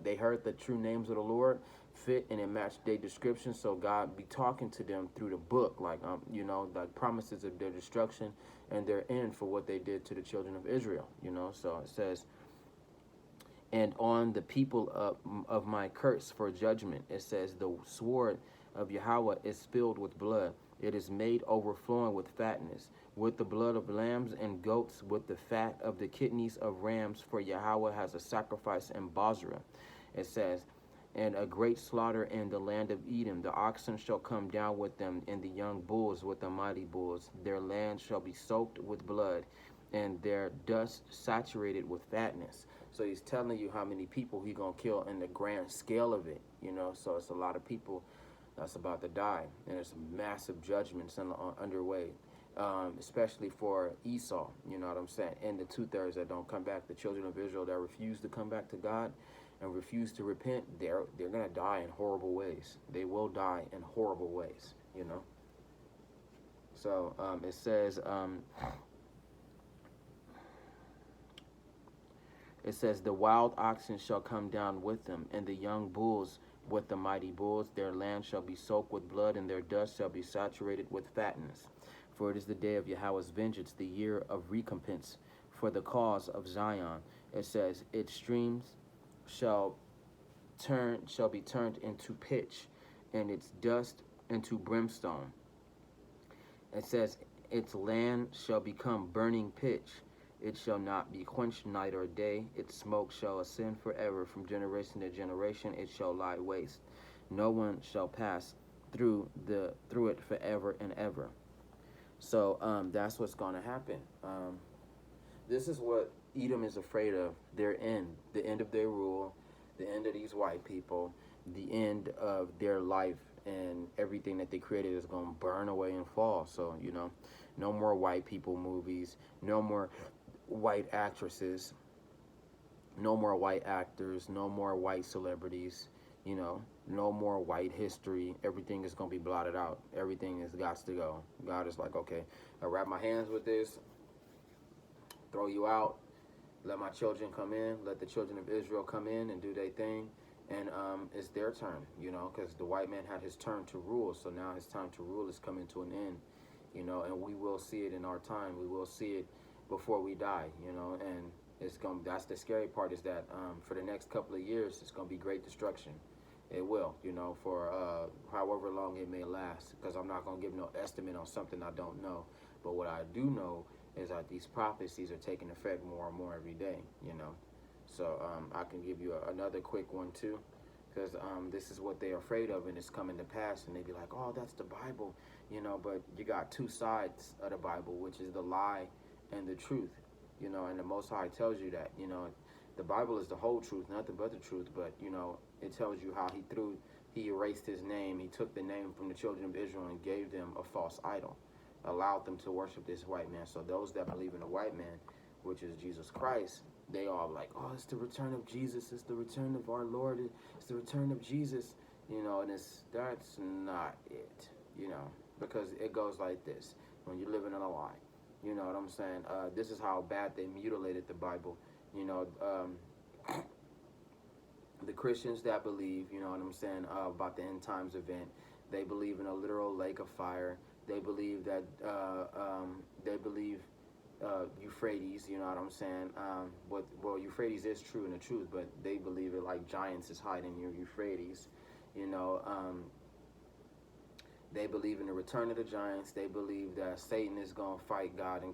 they heard the true names of the Lord fit, and it matched their description. So God be talking to them through the book, like you know, like promises of their destruction and their end for what they did to the children of Israel, you know. So it says, "And on the people of my curse for judgment." It says, "The sword of Yahweh is spilled with blood. It is made overflowing with fatness, with the blood of lambs and goats, with the fat of the kidneys of rams, for Yahweh has a sacrifice in Bozrah." It says, "And a great slaughter in the land of Edom. The oxen shall come down with them, and the young bulls with the mighty bulls. Their land shall be soaked with blood, and their dust saturated with fatness." So he's telling you how many people he's going to kill in the grand scale of it, you know. So it's a lot of people that's about to die, and there's massive judgments underway, especially for Esau, you know what I'm saying, and the 2/3 that don't come back, the children of Israel that refuse to come back to God and refuse to repent. They're gonna die in horrible ways. They will die in horrible ways, you know. So it says "The wild oxen shall come down with them, and the young bulls with the mighty bulls. Their land shall be soaked with blood, and their dust shall be saturated with fatness. For it is the day of Yahweh's vengeance, the year of recompense for the cause of Zion." It says, "Its streams shall be turned into pitch, and its dust into brimstone." It says, "Its land shall become burning pitch. It shall not be quenched night or day. Its smoke shall ascend forever. From generation to generation it shall lie waste. No one shall pass through it forever and ever." So that's what's going to happen. This is what Edom is afraid of. Their end, the end of their rule, the end of these white people, the end of their life, and everything that they created is going to burn away and fall. So, you know, no more white people movies, no more white actresses, no more white actors, no more white celebrities, you know, no more white history. Everything is going to be blotted out. Everything has got to go. God is like, okay, I wrap my hands with this, throw you out, let my children come in, let the children of Israel come in and do their thing, and it's their turn, you know, because the white man had his turn to rule, so now his time to rule is coming to an end, you know, and we will see it in our time. We will see it before we die, you know, and that's the scary part, is that for the next couple of years, it's going to be great destruction. It will, for however long it may last, because I'm not going to give no estimate on something I don't know. But what I do know is that these prophecies are taking effect more and more every day. So I can give you another quick one too, because this is what they're afraid of, and it's coming to pass, and they be like, oh, that's the Bible. But you got two sides of the Bible, which is the lie and the truth. And the Most High tells you that. The Bible is the whole truth, nothing but the truth, but it tells you how he erased his name. He took the name from the children of Israel and gave them a false idol, allowed them to worship this white man. So those that believe in the white man, which is Jesus Christ, they all like, oh, it's the return of Jesus, it's the return of our Lord, it's the return of Jesus, and that's not it, because it goes like this. When you're living in a lie, you know what I'm saying? This is how bad they mutilated the Bible. The Christians that believe, you know what I'm saying, about the end times event, they believe in a literal lake of fire. They believe that, Euphrates, you know what I'm saying? Well, Euphrates is true in the truth, but they believe it like giants is hiding near Euphrates. They believe in the return of the giants. They believe that Satan is going to fight God in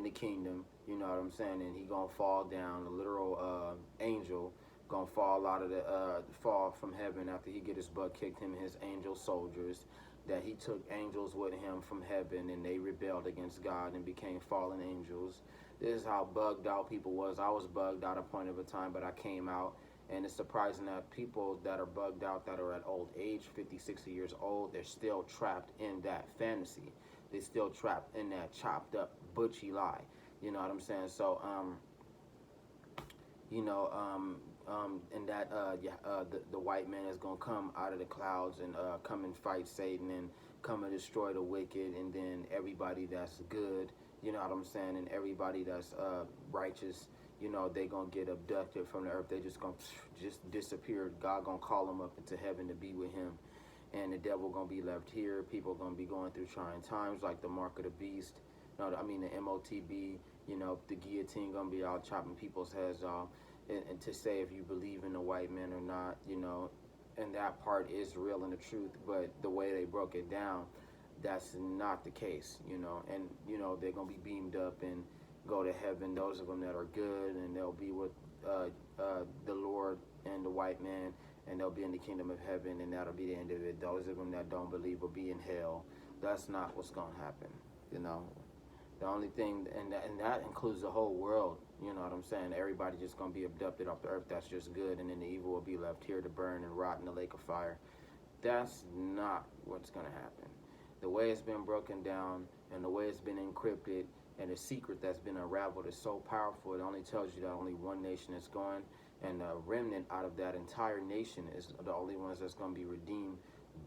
the kingdom, you know what I'm saying? And he going to fall down, a literal angel going to fall from heaven after he get his butt kicked, him and his angel soldiers. That he took angels with him from heaven, and they rebelled against God and became fallen angels. This is how bugged out people was. I was bugged out at a point of a time, but I came out. And it's surprising that people that are bugged out, that are at old age, 50, 60 years old, they're still trapped in that fantasy. They're still trapped in that chopped up, butchy lie. You know what I'm saying? So, and that the white man is gonna come out of the clouds and come and fight Satan and come and destroy the wicked, and then everybody that's good, you know what I'm saying, and everybody that's righteous, they gonna get abducted from the earth. They just gonna disappear. God gonna call them up into heaven to be with him, and the devil gonna be left here. People gonna be going through trying times, like the mark of the beast. The MOTB. The guillotine gonna be out chopping people's heads off. And to say if you believe in the white man or not, and that part is real and the truth, but the way they broke it down, that's not the case, and, they're going to be beamed up and go to heaven, those of them that are good, and they'll be with the Lord and the white man, and they'll be in the kingdom of heaven, and that'll be the end of it. Those of them that don't believe will be in hell. That's not what's going to happen, The only thing, and that includes the whole world, you know what I'm saying? Everybody just going to be abducted off the earth. That's just good, and then the evil will be left here to burn and rot in the lake of fire. That's not what's going to happen. The way it's been broken down and the way it's been encrypted and the secret that's been unraveled is so powerful. It only tells you that only one nation is going, and a remnant out of that entire nation is the only ones that's going to be redeemed.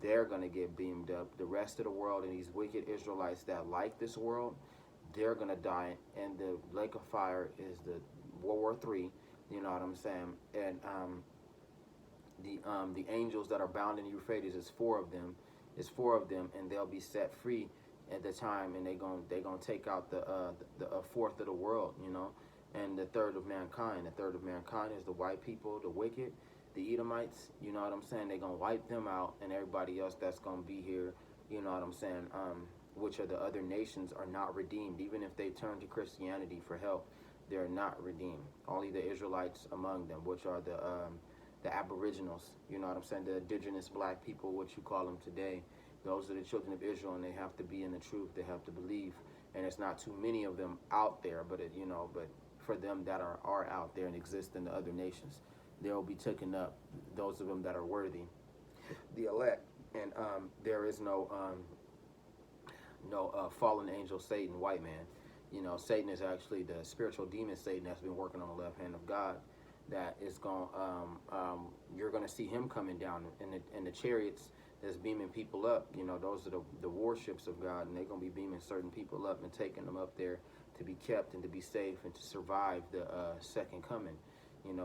They're going to get beamed up. The rest of the world and these wicked Israelites that like this world, they're going to die, and the lake of fire is the World War III, you know what I'm saying? And the angels that are bound in Euphrates is four of them, and they'll be set free at the time, and they're gonna take out the fourth of the world, and the third of mankind. The third of mankind is the white people, the wicked, the Edomites, you know what I'm saying? They're gonna wipe them out, and everybody else that's gonna be here, you know what I'm saying? Which are the other nations, are not redeemed. Even if they turn to Christianity for help, they're not redeemed. Only the Israelites among them, which are the aboriginals, you know what I'm saying, the indigenous black people, what you call them today. Those are the children of Israel, and they have to be in the truth. They have to believe, and it's not too many of them out there, but but for them that are out there and exist in the other nations, they'll be taken up. Those of them that are worthy, the elect, and there is no fallen angel Satan, white man. Satan is actually the spiritual demon Satan that's been working on the left hand of God. That is going, you're going to see him coming down in the chariots that's beaming people up. Those are the warships of God, and they're going to be beaming certain people up and taking them up there to be kept and to be safe and to survive the second coming.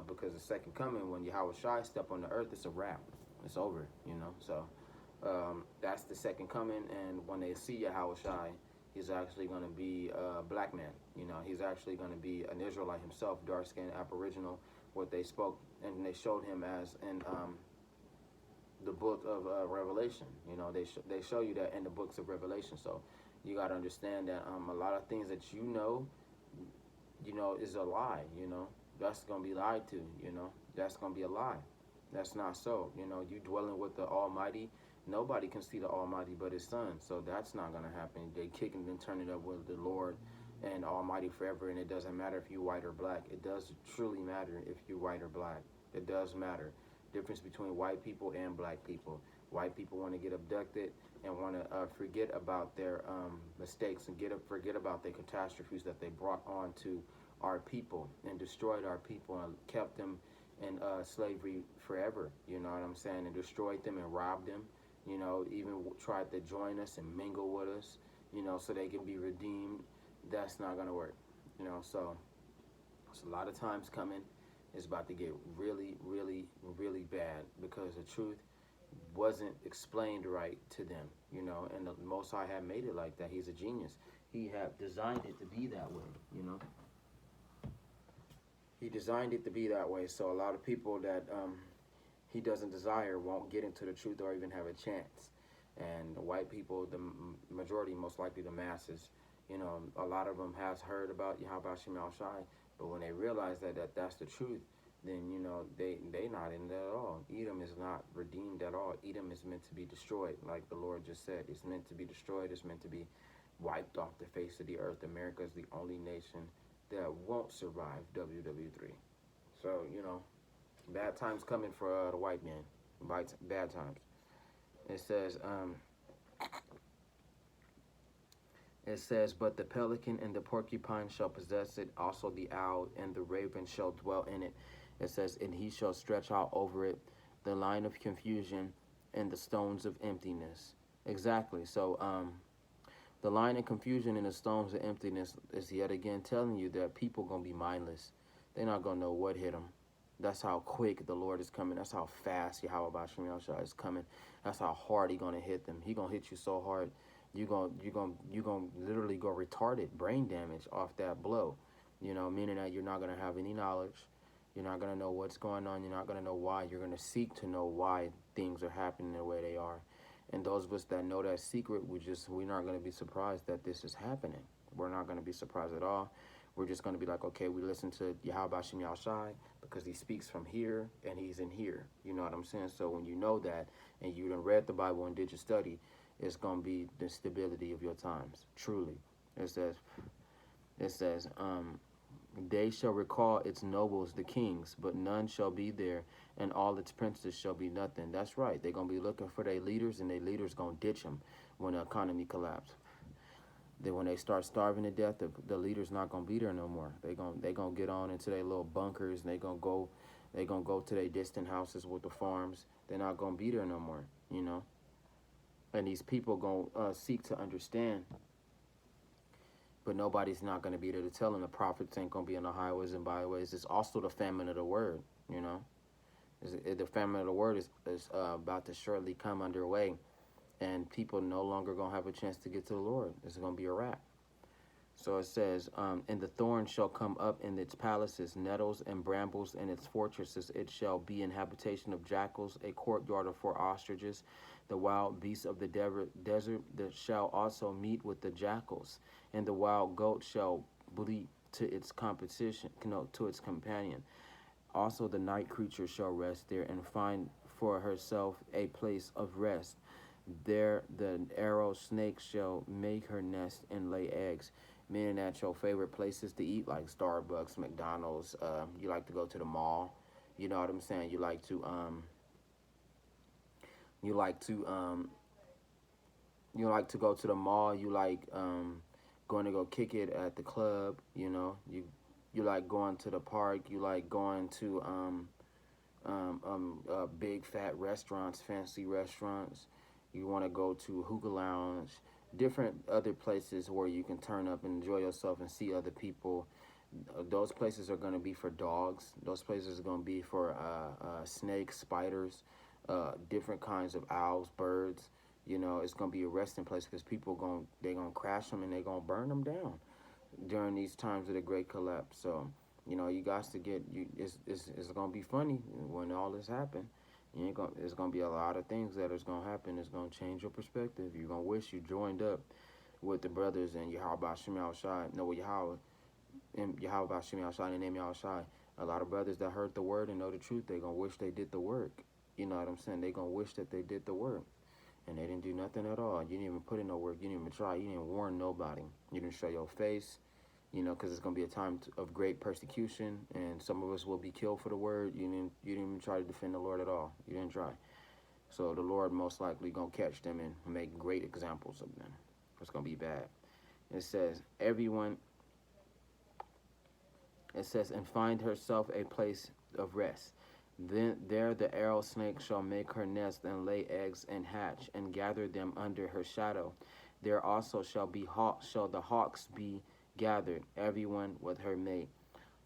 Because the second coming, when Yahweh Shai step on the earth, it's a wrap. It's over. So that's the second coming, and when they see Yahweh Shai, he's actually going to be a black man. He's actually going to be an Israelite himself, dark-skinned, aboriginal. What they spoke, and they showed him as in the book of Revelation. You know, they show you that in the books of Revelation. So you got to understand that a lot of things that you know, is a lie. You know, that's gonna be lied to. You know, that's gonna be a lie. That's not so. You know, you dwelling with the Almighty. Nobody can see the Almighty but His Son. So that's not gonna happen. They kicking and turning up with the Lord and Almighty forever, and it doesn't matter if you're white or black. It does truly matter if you're white or black. It does matter. Difference between white people and black people. White people want to get abducted and want to forget about their mistakes and forget about their catastrophes that they brought on to our people and destroyed our people and kept them in slavery forever. You know what I'm saying? And destroyed them and robbed them. You know, even tried to join us and mingle with us, you know, so they can be redeemed. That's not going to work. You know, so it's a lot of times coming. It's about to get really, really, really bad because the truth wasn't explained right to them, you know, and the Most High had made it like that. He's a genius. He had designed it to be that way, you know. He designed it to be that way, so a lot of people that he doesn't desire won't get into the truth or even have a chance. And the white people, the majority, most likely the masses, you know, a lot of them has heard about Yahweh Shem Al Shai, but when they realize that's the truth, then, you know, they not in that at all. Edom is not redeemed at all. Edom is meant to be destroyed, like the Lord just said. It's meant to be destroyed. It's meant to be wiped off the face of the earth. America is the only nation that won't survive WW3. So, you know, bad times coming for the white man. Bad times. It says, but the pelican and the porcupine shall possess it, also the owl and the raven shall dwell in it. It says, and he shall stretch out over it the line of confusion and the stones of emptiness. Exactly. So the line of confusion and the stones of emptiness is yet again telling you that people going to be mindless. They're not going to know what hit them. That's how quick the Lord is coming. That's how fast Yahweh Bashim Yahshua is coming. That's how hard He gonna hit them. He gonna hit you so hard, you gonna literally go retarded, brain damage off that blow. You know, meaning that you're not gonna have any knowledge. You're not gonna know what's going on. You're not gonna know why. You're gonna seek to know why things are happening the way they are. And those of us that know that secret, we're not gonna be surprised that this is happening. We're not gonna be surprised at all. We're just going to be like, okay, we listen to Yahweh Bashim Yahshai because he speaks from here and he's in here. You know what I'm saying? So when you know that and you done read the Bible and did your study, it's going to be the stability of your times. Truly. It says, they shall recall its nobles, the kings, but none shall be there, and all its princes shall be nothing. That's right. They're going to be looking for their leaders, and their leaders going to ditch them when the economy collapses. Then when they start starving to death, the leader's not gonna be there no more. They gonna get on into their little bunkers and they gonna go to their distant houses with the farms. They're not gonna be there no more, you know. And these people gonna seek to understand, but nobody's not gonna be there to tell them. The prophets ain't gonna be on the highways and byways. It's also the famine of the word, you know. The famine of the word is about to shortly come underway. And people no longer going to have a chance to get to the Lord. It's going to be a wrap. So it says, and the thorn shall come up in its palaces, nettles and brambles in its fortresses. It shall be an habitation of jackals, a courtyard for ostriches. The wild beasts of the desert shall also meet with the jackals, and the wild goat shall bleat to its companion. Also the night creature shall rest there and find for herself a place of rest. There the arrow snake shall make her nest and lay eggs. Meaning that your favorite places to eat, like Starbucks, McDonald's, you like to go to the mall. You know what I'm saying? You like to go to the mall. You like going to go kick it at the club. You know, you like going to the park. You like going to big fat restaurants, fancy restaurants. You want to go to hookah lounge, different other places where you can turn up and enjoy yourself and see other people. Those places are going to be for dogs. Those places are going to be for snakes, spiders, different kinds of owls, birds. You know, it's going to be a resting place because people they're going to crash them and they're going to burn them down during these times of the great collapse. So, you know, you guys to get, it's going to be funny when all this happens. You ain't gonna. There's gonna be a lot of things that is gonna happen. It's gonna change your perspective. You're gonna wish you joined up with the brothers and Yahweh Shem Shai. No, with Yahweh and Yahweh Shem Shai and name Yahweh Shai. A lot of brothers that heard the word and know the truth, they gonna wish they did the work. You know what I'm saying? They gonna wish that they did the work. And they didn't do nothing at all. You didn't even put in no work. You didn't even try. You didn't warn nobody. You didn't show your face, you know, because it's going to be a time of great persecution, and some of us will be killed for the word. You didn't even try to defend the Lord at all. You didn't try. So the Lord most likely going to catch them and make great examples of them. It's going to be bad. It says, and find herself a place of rest. Then there the arrow snake shall make her nest and lay eggs and hatch and gather them under her shadow. There also shall the hawks be gathered, everyone with her mate.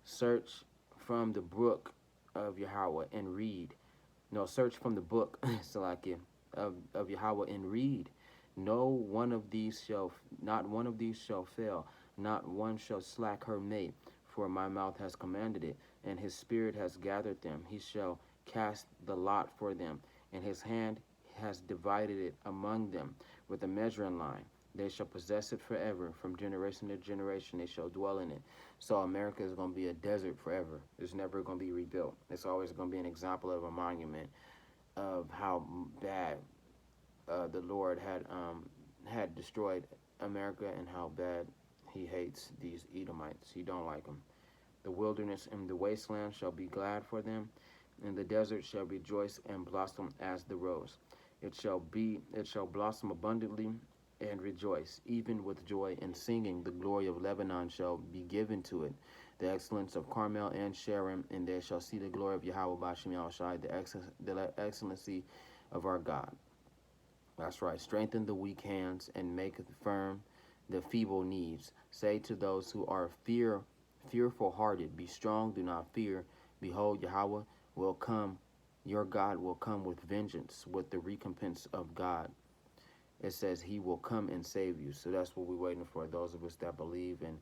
Search from the brook of Yahweh and read. No, search from the book, Salakia, of Yahweh and read. Not one of these shall fail, not one shall slack her mate, for my mouth has commanded it, and his spirit has gathered them. He shall cast the lot for them, and his hand has divided it among them with a measuring line. They shall possess it forever. From generation to generation, they shall dwell in it. So America is going to be a desert forever. It's never going to be rebuilt. It's always going to be an example of a monument of how bad the Lord had destroyed America and how bad he hates these Edomites. He don't like them. The wilderness and the wasteland shall be glad for them, and the desert shall rejoice and blossom as the rose. It shall blossom abundantly and rejoice, even with joy and singing. The glory of Lebanon shall be given to it, the excellence of Carmel and Sharon, and they shall see the glory of Yahweh Bashem Yahushai, the excellency of our God. That's right. Strengthen the weak hands and make firm the feeble knees. Say to those who are fearful-hearted, be strong, do not fear. Behold, Yahweh will come, your God will come with vengeance, with the recompense of God. It says he will come and save you. So that's what we're waiting for. Those of us that believe, and,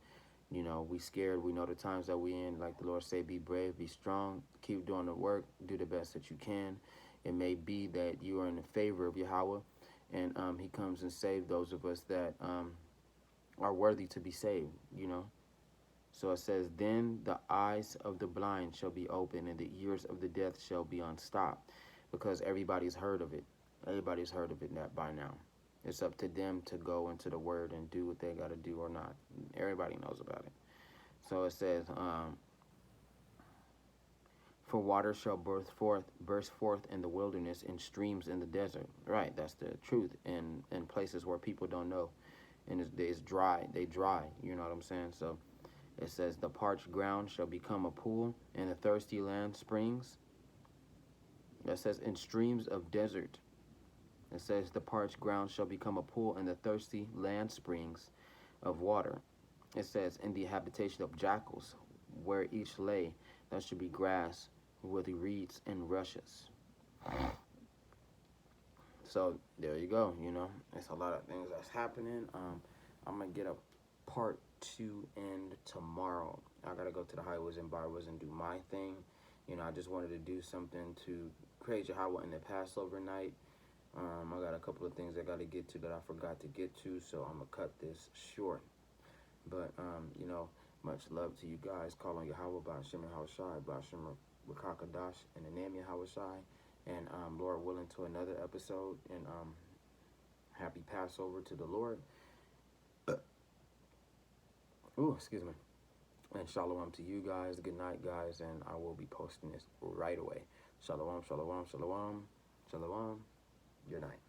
you know, we scared. We know the times that we in. Like the Lord say, be brave, be strong, keep doing the work, do the best that you can. It may be that you are in the favor of Yahweh, and he comes and saves those of us that are worthy to be saved, you know. So it says, then the eyes of the blind shall be open, and the ears of the deaf shall be unstopped, because everybody's heard of it. Everybody's heard of it by now. It's up to them to go into the word and do what they got to do or not. Everybody knows about it. So it says, for water shall burst forth in the wilderness, and streams in the desert. Right, that's the truth. In places where people don't know, and it's dry. They dry. You know what I'm saying? So it says, the parched ground shall become a pool, and the thirsty land springs. It says, in streams of desert. It says, the parched ground shall become a pool, and the thirsty land springs of water. It says, in the habitation of jackals, where each lay, there should be grass with reeds and rushes. So there you go. You know, it's a lot of things that's happening. I'm gonna get a part 2 in tomorrow. I gotta go to the highways and byways and do my thing. You know, I just wanted to do something to praise Yahweh in the Passover night. I got a couple of things I got to get to that I forgot to get to, so I'm going to cut this short. But, you know, much love to you guys. Call on Yahweh, Ba'ashem Yahushai, Ba'ashem Rakakadash, and the name Yahushai. And, Lord willing, to another episode. And happy Passover to the Lord. Ooh, excuse me. And shalom to you guys. Good night, guys. And I will be posting this right away. Shalom, shalom, shalom, shalom. Your night.